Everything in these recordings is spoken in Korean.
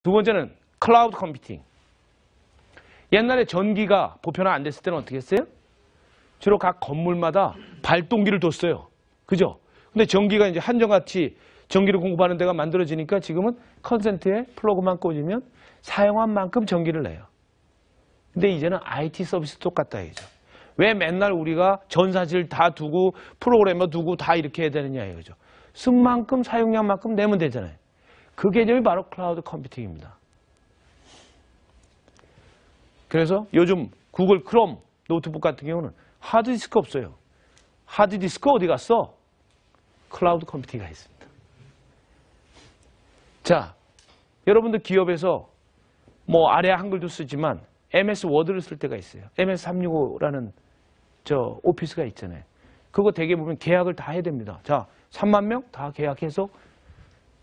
두 번째는 클라우드 컴퓨팅. 옛날에 전기가 보편화 안 됐을 때는 어떻게 했어요? 주로 각 건물마다 발동기를 뒀어요. 그죠? 근데 전기가 이제 한정같이 전기를 공급하는 데가 만들어지니까 지금은 컨센트에 플러그만 꽂으면 사용한 만큼 전기를 내요. 근데 이제는 IT 서비스 똑같다 이거죠. 왜 맨날 우리가 전사실 다 두고 프로그래머 두고 다 이렇게 해야 되느냐 이거죠. 쓴 만큼 사용량만큼 내면 되잖아요. 그 개념이 바로 클라우드 컴퓨팅입니다. 그래서 요즘 구글 크롬 노트북 같은 경우는 하드디스크 없어요. 하드디스크 어디 갔어? 클라우드 컴퓨팅가 있습니다. 자, 여러분들 기업에서 뭐 아래 한글도 쓰지만 MS 워드를 쓸 때가 있어요. MS365라는 저 오피스가 있잖아요. 그거 대개 보면 계약을 다 해야 됩니다. 자, 3만 명 다 계약해서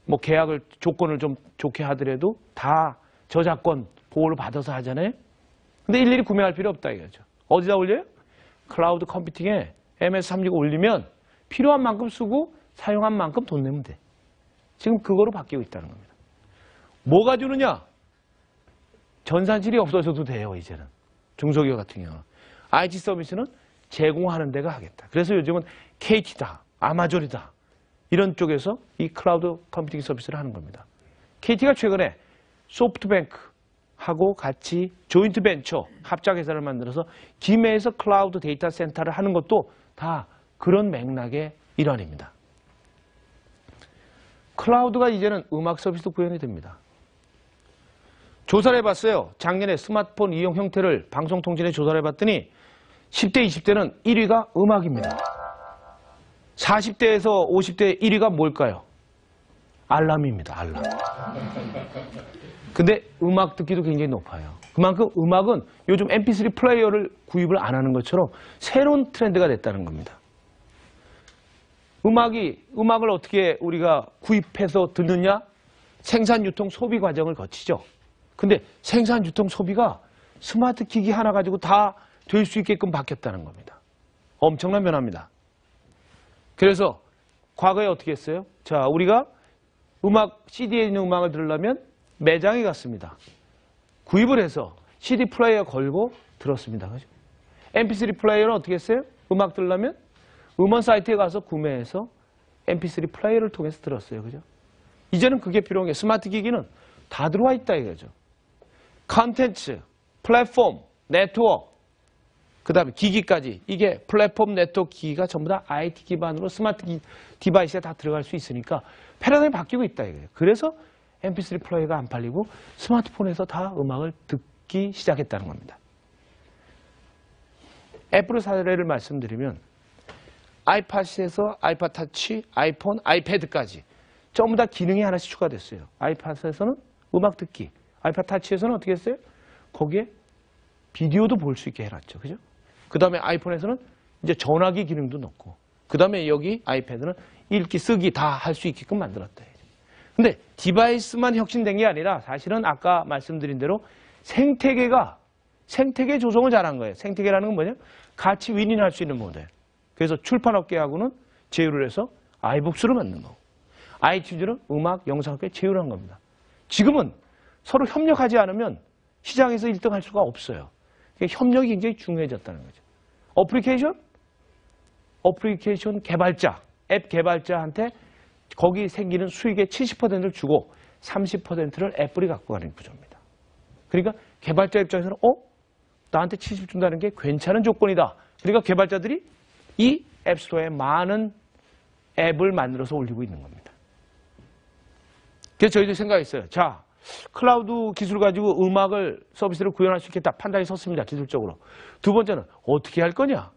뭐 계약을 조건을 좀 좋게 하더라도 다 저작권 보호를 받아서 하잖아요. 근데 일일이 구매할 필요 없다 이거죠. 어디다 올려요? 클라우드 컴퓨팅에 MS365 올리면 필요한 만큼 쓰고 사용한 만큼 돈 내면 돼. 지금 그거로 바뀌고 있다는 겁니다. 뭐가 주느냐? 전산실이 없어져도 돼요, 이제는. 중소기업 같은 경우는. IT 서비스는 제공하는 데가 하겠다. 그래서 요즘은 KT다, 아마존이다. 이런 쪽에서 이 클라우드 컴퓨팅 서비스를 하는 겁니다. KT가 최근에 소프트뱅크하고 같이 조인트 벤처 합작회사를 만들어서 김해에서 클라우드 데이터 센터를 하는 것도 다 그런 맥락의 일환입니다. 클라우드가 이제는 음악 서비스도 구현이 됩니다. 조사를 해봤어요. 작년에 스마트폰 이용 형태를 방송통신에 조사를 해봤더니 10대, 20대는 1위가 음악입니다. 40대에서 50대 1위가 뭘까요? 알람입니다. 알람. 근데 음악 듣기도 굉장히 높아요. 그만큼 음악은 요즘 MP3 플레이어를 구입을 안 하는 것처럼 새로운 트렌드가 됐다는 겁니다. 음악을 어떻게 우리가 구입해서 듣느냐? 생산, 유통, 소비 과정을 거치죠. 근데 생산, 유통, 소비가 스마트 기기 하나 가지고 다 될 수 있게끔 바뀌었다는 겁니다. 엄청난 변화입니다. 그래서 과거에 어떻게 했어요? 자, 우리가 CD에 있는 음악을 들으려면 매장에 갔습니다. 구입을 해서 CD 플레이어 걸고 들었습니다. 그죠? MP3 플레이어는 어떻게 했어요? 음악 들으려면 음원 사이트에 가서 구매해서 MP3 플레이어를 통해서 들었어요. 그죠? 이제는 그게 필요한 게 스마트 기기는 다 들어와 있다 이거죠. 컨텐츠, 플랫폼, 네트워크, 그 다음에 기기까지 이게 플랫폼, 네트워크, 기기가 전부 다 IT 기반으로 스마트 디바이스에 다 들어갈 수 있으니까 패러다임이 바뀌고 있다 이거예요. 그래서 MP3 플레이어가 안 팔리고 스마트폰에서 다 음악을 듣기 시작했다는 겁니다. 애플의 사례를 말씀드리면 아이팟에서 아이팟 터치, 아이폰, 아이패드까지 전부 다 기능이 하나씩 추가됐어요. 아이팟에서는 음악 듣기, 아이팟 터치에서는 어떻게 했어요? 거기에 비디오도 볼 수 있게 해놨죠. 그죠? 그 다음에 아이폰에서는 이제 전화기 기능도 넣고, 그 다음에 여기 아이패드는 읽기, 쓰기 다 할 수 있게끔 만들었다. 근데 디바이스만 혁신된 게 아니라 사실은 아까 말씀드린 대로 생태계 조성을 잘한 거예요. 생태계라는 건 뭐냐? 같이 윈윈할 수 있는 모델. 그래서 출판업계하고는 제휴를 해서 아이북스를 만든 거고, 아이튠즈는 음악, 영상업계에 제휴를 한 겁니다. 지금은 서로 협력하지 않으면 시장에서 1등 할 수가 없어요. 그러니까 협력이 굉장히 중요해졌다는 거죠. 어플리케이션 개발자, 앱 개발자한테 거기 생기는 수익의 70%를 주고 30%를 애플이 갖고 가는 구조입니다. 그러니까 개발자 입장에서는 나한테 70 준다는 게 괜찮은 조건이다. 그러니까 개발자들이 이 앱스토어에 많은 앱을 만들어서 올리고 있는 겁니다. 그래서 저희도 생각했어요. 자, 클라우드 기술 가지고 음악을 서비스를 구현할 수 있겠다. 판단이 섰습니다. 기술적으로. 두 번째는 어떻게 할 거냐.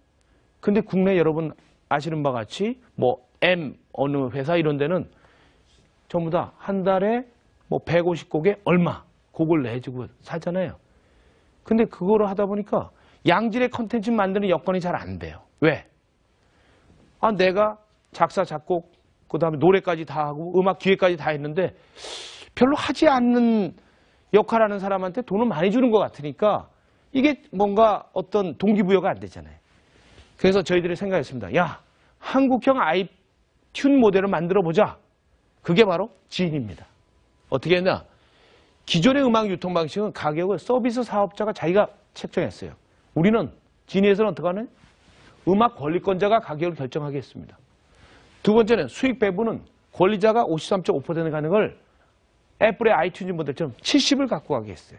근데 국내 여러분 아시는 바와 같이 어느 회사 이런 데는 전부 다 한 달에 150곡에 얼마 곡을 내주고 사잖아요. 근데 그거를 하다 보니까 양질의 컨텐츠 만드는 여건이 잘 안 돼요. 왜? 내가 작사, 작곡, 그 다음에 노래까지 다 하고 음악 기획까지 다 했는데 별로 하지 않는 역할하는 사람한테 돈을 많이 주는 것 같으니까 이게 뭔가 어떤 동기부여가 안 되잖아요. 그래서 저희들이 생각했습니다. 야, 한국형 아이튠 모델을 만들어 보자. 그게 바로 지인입니다. 어떻게 했냐? 기존의 음악 유통 방식은 가격을 서비스 사업자가 자기가 책정했어요. 우리는 진이에서는 어떻게 하냐? 음악 권리권자가 가격을 결정하게 했습니다. 두 번째는 수익 배분은 권리자가 53.5% 가는 걸 애플의 아이튠즈 모델처럼 70을 갖고 가게 했어요.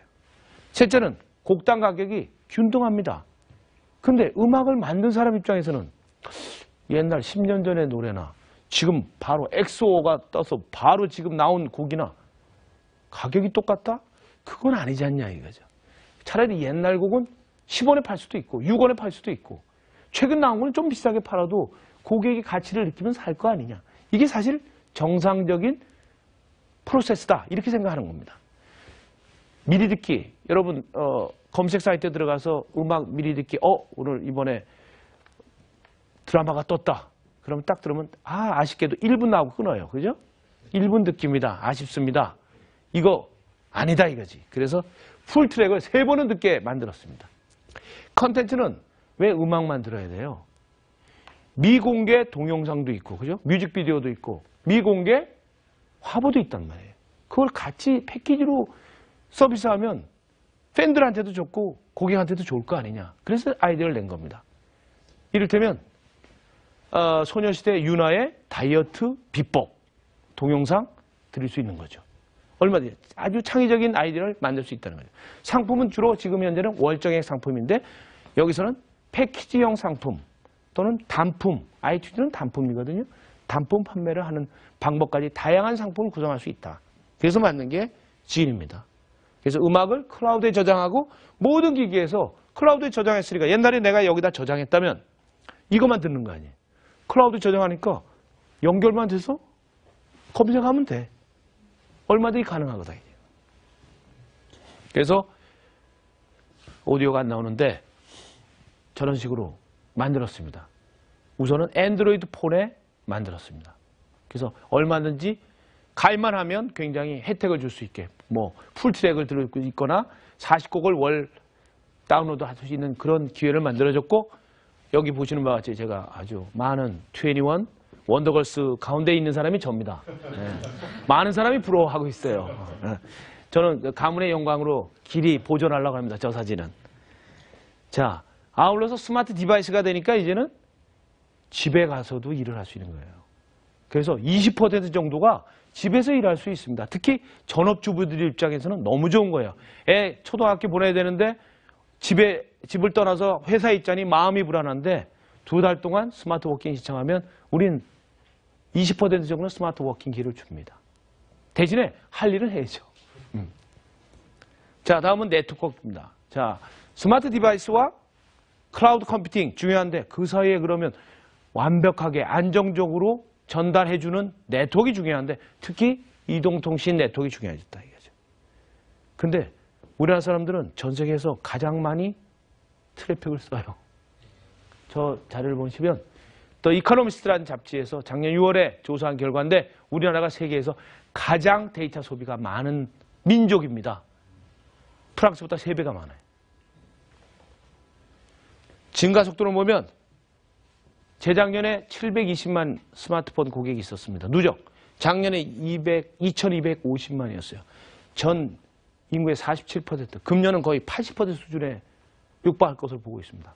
셋째는 곡당 가격이 균등합니다. 근데 음악을 만든 사람 입장에서는 옛날 10년 전의 노래나 지금 바로 엑소가 떠서 바로 지금 나온 곡이나 가격이 똑같다? 그건 아니지 않냐 이거죠. 차라리 옛날 곡은 10원에 팔 수도 있고 6원에 팔 수도 있고 최근 나온 건 좀 비싸게 팔아도 고객이 가치를 느끼면 살 거 아니냐. 이게 사실 정상적인 프로세스다 이렇게 생각하는 겁니다. 미리 듣기 여러분 검색 사이트에 들어가서 음악 미리 듣기 오늘 이번에 드라마가 떴다. 그러면 딱 들으면 아쉽게도 1분 나오고 끊어요. 그죠? 1분 듣기입니다. 아쉽습니다. 이거 아니다 이거지. 그래서 풀트랙을 3번은 듣게 만들었습니다. 컨텐츠는 왜 음악만 들어야 돼요? 미공개 동영상도 있고 그죠? 뮤직비디오도 있고 미공개 화보도 있단 말이에요. 그걸 같이 패키지로 서비스하면 팬들한테도 좋고 고객한테도 좋을 거 아니냐. 그래서 아이디어를 낸 겁니다. 이를테면 소녀시대 유나의 다이어트 비법 동영상 드릴 수 있는 거죠. 얼마든지 아주 창의적인 아이디어를 만들 수 있다는 거죠. 상품은 주로 지금 현재는 월정액 상품인데 여기서는 패키지형 상품 또는 단품, 아이튠즈는 단품이거든요. 단품 판매를 하는 방법까지 다양한 상품을 구성할 수 있다. 그래서 만든 게 지인입니다. 그래서 음악을 클라우드에 저장하고 모든 기기에서 클라우드에 저장했으니까 옛날에 내가 여기다 저장했다면 이것만 듣는 거 아니에요. 클라우드 저장하니까 연결만 돼서 검색하면 돼. 얼마든지 가능하거든. 그래서 오디오가 안 나오는데 저런 식으로 만들었습니다. 우선은 애드로이드 폰에 만들었습니다. 그래서 얼마든지 가입만 하면 굉장히 혜택을 줄 수 있게 뭐 풀트랙을 들고 있거나 40곡을 월 다운로드 할 수 있는 그런 기회를 만들어줬고 여기 보시는 바와 같이 제가 아주 많은 21 원더걸스 가운데 있는 사람이 접니다. 네. 많은 사람이 부러워하고 있어요. 네. 저는 가문의 영광으로 길이 보존하려고 합니다. 저 사진은. 자, 아울러서 스마트 디바이스가 되니까 이제는 집에 가서도 일을 할 수 있는 거예요. 그래서 20% 정도가 집에서 일할 수 있습니다. 특히 전업주부들 입장에서는 너무 좋은 거예요. 애 초등학교 보내야 되는데 집을 떠나서 회사에 있자니 마음이 불안한데 2달 동안 스마트 워킹 신청하면 우린 20% 정도는 스마트 워킹 기회를 줍니다. 대신에 할 일은 해야죠. 자, 다음은 네트워크입니다. 자, 스마트 디바이스와 클라우드 컴퓨팅 중요한데 그 사이에 그러면 완벽하게 안정적으로 전달해주는 네트워크가 중요한데 특히 이동통신 네트워크가 중요해졌다 이거죠. 근데 우리나라 사람들은 전 세계에서 가장 많이 트래픽을 써요. 저 자료를 보시면 더 이코노미스트라는 잡지에서 작년 6월에 조사한 결과인데 우리나라가 세계에서 가장 데이터 소비가 많은 민족입니다. 프랑스보다 3배가 많아요. 증가 속도를 보면 재작년에 720만 스마트폰 고객이 있었습니다. 누적. 작년에 2250만이었어요. 전 인구의 47%. 금년은 거의 80% 수준에 육박할 것으로 보고 있습니다.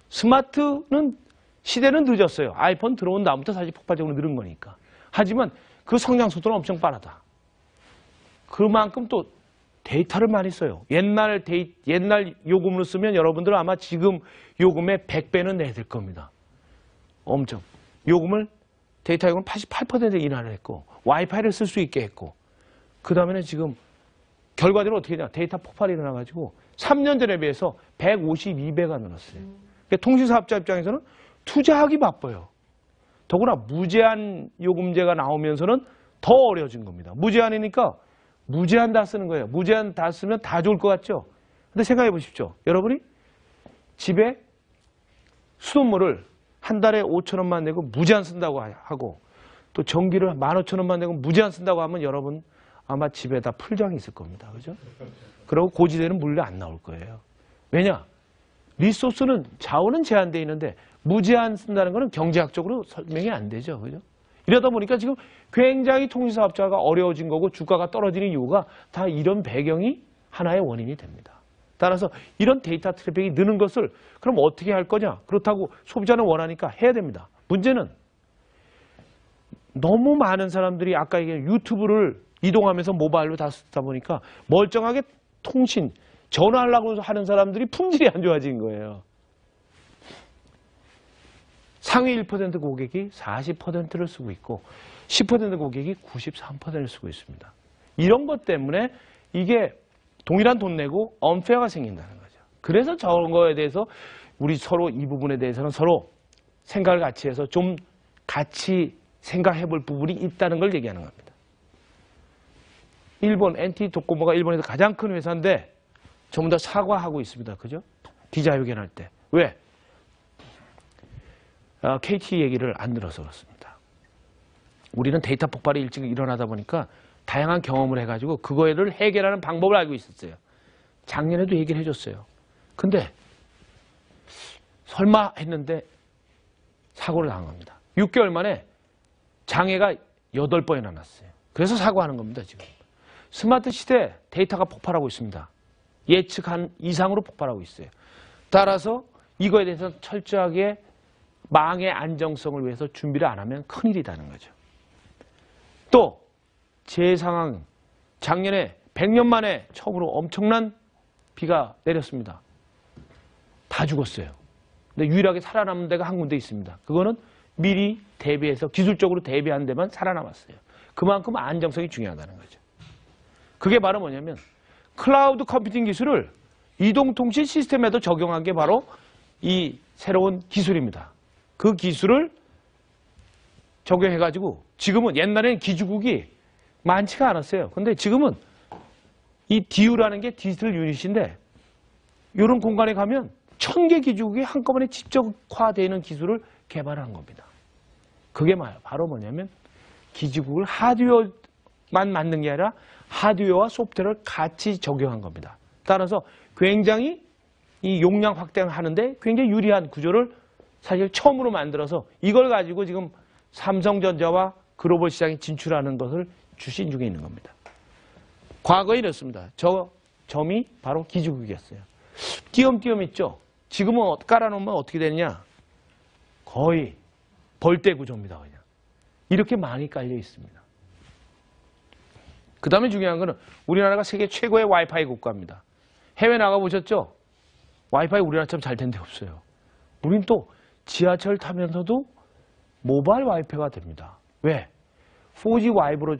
스마트는 시대는 늦었어요. 아이폰 들어온 다음부터 사실 폭발적으로 늘은 거니까. 하지만 그 성장 속도는 엄청 빠르다. 그만큼 또 데이터를 많이 써요. 옛날 요금으로 쓰면 여러분들은 아마 지금 요금의 100배는 내야 될 겁니다. 엄청. 데이터 요금을 88% 인하를 했고 와이파이를 쓸 수 있게 했고 그 다음에는 지금 결과적으로 어떻게 되냐. 데이터 폭발이 일어나가지고 3년 전에 비해서 152배가 늘었어요. 그러니까 통신사업자 입장에서는 투자하기 바빠요. 더구나 무제한 요금제가 나오면서는 더 어려워진 겁니다. 무제한이니까 무제한 다 쓰는 거예요. 무제한 다 쓰면 다 좋을 것 같죠? 근데 생각해 보십시오. 여러분이 집에 수돗물을 한 달에 5,000원만 내고 무제한 쓴다고 하고 또 전기를 15,000원만 내고 무제한 쓴다고 하면 여러분 아마 집에다 풀장이 있을 겁니다. 그죠? 그리고 고지대는 물이 안 나올 거예요. 왜냐? 리소스는 자원은 제한되어 있는데 무제한 쓴다는 것은 경제학적으로 설명이 안 되죠. 그죠? 이러다 보니까 지금 굉장히 통신사업자가 어려워진 거고 주가가 떨어지는 이유가 다 이런 배경이 하나의 원인이 됩니다. 따라서 이런 데이터 트래픽이 느는 것을 그럼 어떻게 할 거냐? 그렇다고 소비자는 원하니까 해야 됩니다. 문제는 너무 많은 사람들이 아까 얘기한 유튜브를 이동하면서 모바일로 다 쓰다 보니까 멀쩡하게 통신, 전화하려고 하는 사람들이 품질이 안 좋아진 거예요. 상위 1% 고객이 40%를 쓰고 있고 10% 고객이 93%를 쓰고 있습니다. 이런 것 때문에 이게 동일한 돈 내고 언페어가 생긴다는 거죠. 그래서 저런 거에 대해서 우리 서로 이 부분에 대해서는 서로 생각을 같이 해서 좀 같이 생각해 볼 부분이 있다는 걸 얘기하는 겁니다. 일본 NTT 도코모가 일본에서 가장 큰 회사인데 전부 다 사과하고 있습니다. 그죠? 기자회견 할 때. 왜? KT 얘기를 안 들어서 그렇습니다. 우리는 데이터 폭발이 일찍 일어나다 보니까 다양한 경험을 해가지고 그거를 해결하는 방법을 알고 있었어요. 작년에도 얘기를 해줬어요. 근데 설마 했는데 사고를 당한 겁니다. 6개월 만에 장애가 8번이나 났어요. 그래서 사고하는 겁니다. 지금. 스마트 시대 데이터가 폭발하고 있습니다. 예측한 이상으로 폭발하고 있어요. 따라서 이거에 대해서 철저하게 망의 안정성을 위해서 준비를 안 하면 큰일이라는 거죠. 또 제 상황, 작년에 100년 만에 처음으로 엄청난 비가 내렸습니다. 다 죽었어요. 근데 유일하게 살아남은 데가 한 군데 있습니다. 그거는 미리 대비해서 기술적으로 대비한 데만 살아남았어요. 그만큼 안정성이 중요하다는 거죠. 그게 바로 뭐냐면 클라우드 컴퓨팅 기술을 이동통신 시스템에도 적용한 게 바로 이 새로운 기술입니다. 그 기술을 적용해가지고 지금은 옛날에는 기지국이 많지가 않았어요. 근데 지금은 이 DU라는 게 디지털 유닛인데 이런 공간에 가면 1000개 기지국이 한꺼번에 집적화되는 기술을 개발한 겁니다. 그게 바로 뭐냐면 기지국을 하드웨어만 만든 게 아니라 하드웨어와 소프트웨어를 같이 적용한 겁니다. 따라서 굉장히 이 용량 확대를 하는데 굉장히 유리한 구조를 사실 처음으로 만들어서 이걸 가지고 지금 삼성전자와 글로벌 시장에 진출하는 것을 추진 중에 있는 겁니다. 과거에 이렇습니다. 저 점이 바로 기지국이었어요. 띄엄띄엄 있죠. 지금은 깔아놓으면 어떻게 되느냐. 거의 벌떼 구조입니다. 그냥. 이렇게 많이 깔려 있습니다. 그 다음에 중요한 거는 우리나라가 세계 최고의 와이파이 국가입니다. 해외 나가보셨죠? 와이파이 우리나라처럼 잘 된 데 없어요. 우린 또 지하철 타면서도 모바일 와이파이가 됩니다. 왜? 4G 와이브로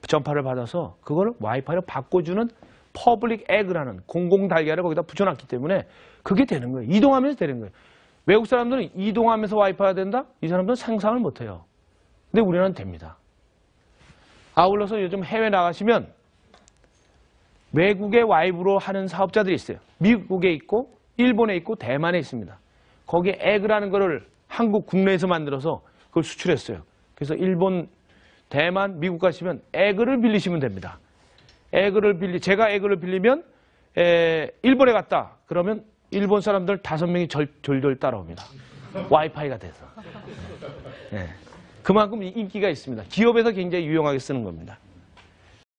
전파를 받아서 그걸 와이파이로 바꿔주는 퍼블릭 에그라는 공공 달걀을 거기다 붙여놨기 때문에 그게 되는 거예요. 이동하면서 되는 거예요. 외국 사람들은 이동하면서 와이파이가 된다? 이 사람들은 상상을 못해요. 근데 우리나라는 됩니다. 아울러서 요즘 해외 나가시면 외국의 와이브로 하는 사업자들이 있어요. 미국에 있고 일본에 있고 대만에 있습니다. 거기에 에그라는 거를 한국 국내에서 만들어서 그걸 수출했어요. 그래서 일본, 대만, 미국 가시면 에그를 빌리시면 됩니다. 제가 에그를 빌리면 일본에 갔다. 그러면 일본 사람들 5명이 졸졸 따라옵니다. 와이파이가 돼서. 네. 그만큼 인기가 있습니다. 기업에서 굉장히 유용하게 쓰는 겁니다.